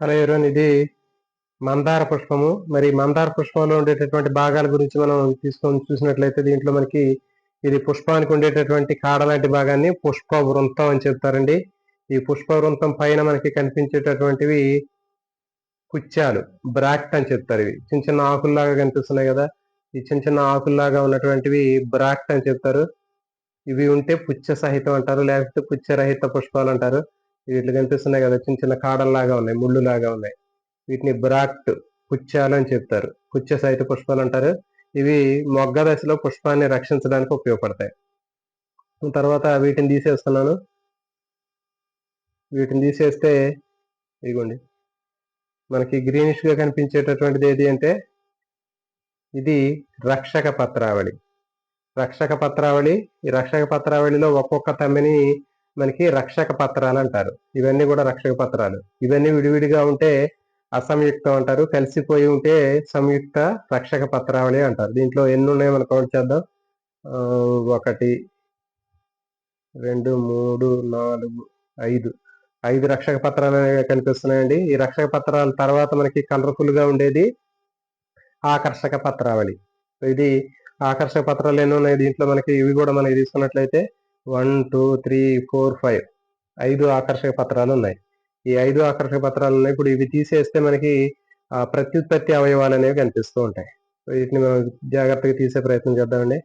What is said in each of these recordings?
Hello everyone, ఇది మందార పుష్పము. మరి మందార పుష్పంలో ఉండేటటువంటి భాగాల గురించి మనం తీసుకొని చూసినట్లయితే దీంట్లో మనకి ఇది పుష్పానికి ఉండేటటువంటి కాడ లాంటి భాగాన్ని పుష్ప వృంతం అని చెప్తారండి. ఈ పుష్ప వృంతం పైన మనకి కనిపించేటటువంటివి కుచ్చాలు, బ్రాక్ట్ అని చెప్తారు. ఇవి చిన్న చిన్న ఆకుల్లాగా కనిపిస్తున్నాయి కదా, ఈ చిన్న చిన్న ఆకుల్లాగా ఉన్నటువంటివి బ్రాక్ట్ అని చెప్తారు. ఇవి ఉంటే పుచ్చ సహితం అంటారు, లేకపోతే పుచ్చరహిత పుష్పాలు అంటారు. వీటిలో కనిపిస్తున్నాయి కదా, చిన్న చిన్న కాడల్లాగా ఉన్నాయి, ముళ్ళు లాగా ఉన్నాయి. వీటిని బ్రాక్ట్, పుచ్చాలు అని చెప్తారు. పుచ్చ సహిత పుష్పాలు అంటారు. ఇవి మొగ్గ దశలో పుష్పాన్ని రక్షించడానికి ఉపయోగపడతాయి. తర్వాత వీటిని తీసేస్తున్నాను. వీటిని తీసేస్తే ఇదిగోండి, మనకి గ్రీనిష్ గా కనిపించేటటువంటిది ఏది అంటే ఇది రక్షక పత్రావళి. రక్షక పత్రావళి, ఈ రక్షక పత్రావళిలో ఒక్కొక్క తమ్మిని మనకి రక్షక పత్రాలు అంటారు. ఇవన్నీ కూడా రక్షక పత్రాలు. ఇవన్నీ విడివిడిగా ఉంటే అసంయుక్తం అంటారు, కలిసిపోయి ఉంటే సంయుక్త రక్షక పత్రావళి అంటారు. దీంట్లో ఎన్ని ఉన్నాయో మనం కౌంట్ చేద్దాం. 1 2 3 4 5 5 రక్షక పత్రాలు అనేవి కనిపిస్తున్నాయండి. ఈ రక్షక పత్రాల తర్వాత మనకి కలర్ఫుల్ గా ఉండేది ఆకర్షక పత్రావళి. ఇది ఆకర్షక పత్రాలు ఎన్ని ఉన్నాయి దీంట్లో మనకి, ఇవి కూడా మనకి తీసుకున్నట్లయితే 1 2 3 4 5 5 ఆకర్షక పత్రాలు ఉన్నాయి. ఈ 5 ఆకర్షక పత్రాలు ఉన్నాయి. ఇప్పుడు ఇవి తీసేస్తే మనకి ప్రత్యుత్పత్తి అవయవాలు అనేవి కనిపిస్తూ ఉంటాయి. వీటిని మనం జాగ్రత్తగా తీసే ప్రయత్నం చేద్దామండి.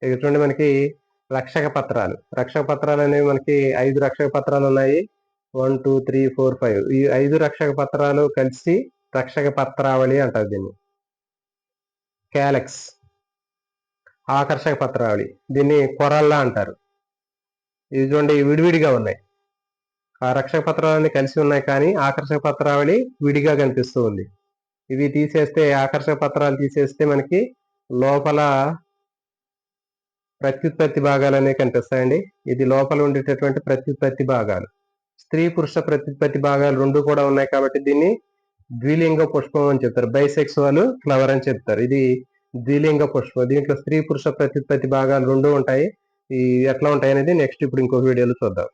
ఇక చూడండి, మనకి రక్షక పత్రాలు. రక్షక పత్రాలు అనేవి మనకి 5 రక్షక పత్రాలు ఉన్నాయి. 1 2 3 4 5 ఈ 5 రక్షక పత్రాలు కలిసి రక్షక పత్రావళి అంటారు దీన్ని. క్యాలెక్స్ ఆకర్షక పత్రావళి, దీన్ని కొరల్లా అంటారు. ఇది చూడండి, విడివిడిగా ఉన్నాయి. ఆ రక్షక పత్రాలన్నీ కలిసి ఉన్నాయి, కానీ ఆకర్షక పత్రావళి విడిగా కనిపిస్తూ ఉంది. ఇవి తీసేస్తే, ఆకర్షక పత్రాలు తీసేస్తే మనకి లోపల ప్రత్యుత్పత్తి భాగాలు అనేవి కనిపిస్తాయండి. ఇది లోపల ఉండేటటువంటి ప్రత్యుత్పత్తి భాగాలు. స్త్రీ పురుష ప్రత్యుత్పత్తి భాగాలు రెండు కూడా ఉన్నాయి కాబట్టి దీన్ని ద్విలింగ పుష్పం అని చెప్తారు. బైసెక్సువల్ ఫ్లవర్ అని చెప్తారు. ఇది ద్విలింగ పుష్పం. దీంట్లో స్త్రీ పురుష ప్రత్యుత్పత్తి భాగాలు రెండు ఉంటాయి. ఈ ఎట్లా ఉంటాయి అనేది నెక్స్ట్ ఇప్పుడు ఇంకొక వీడియోలో చూద్దాం.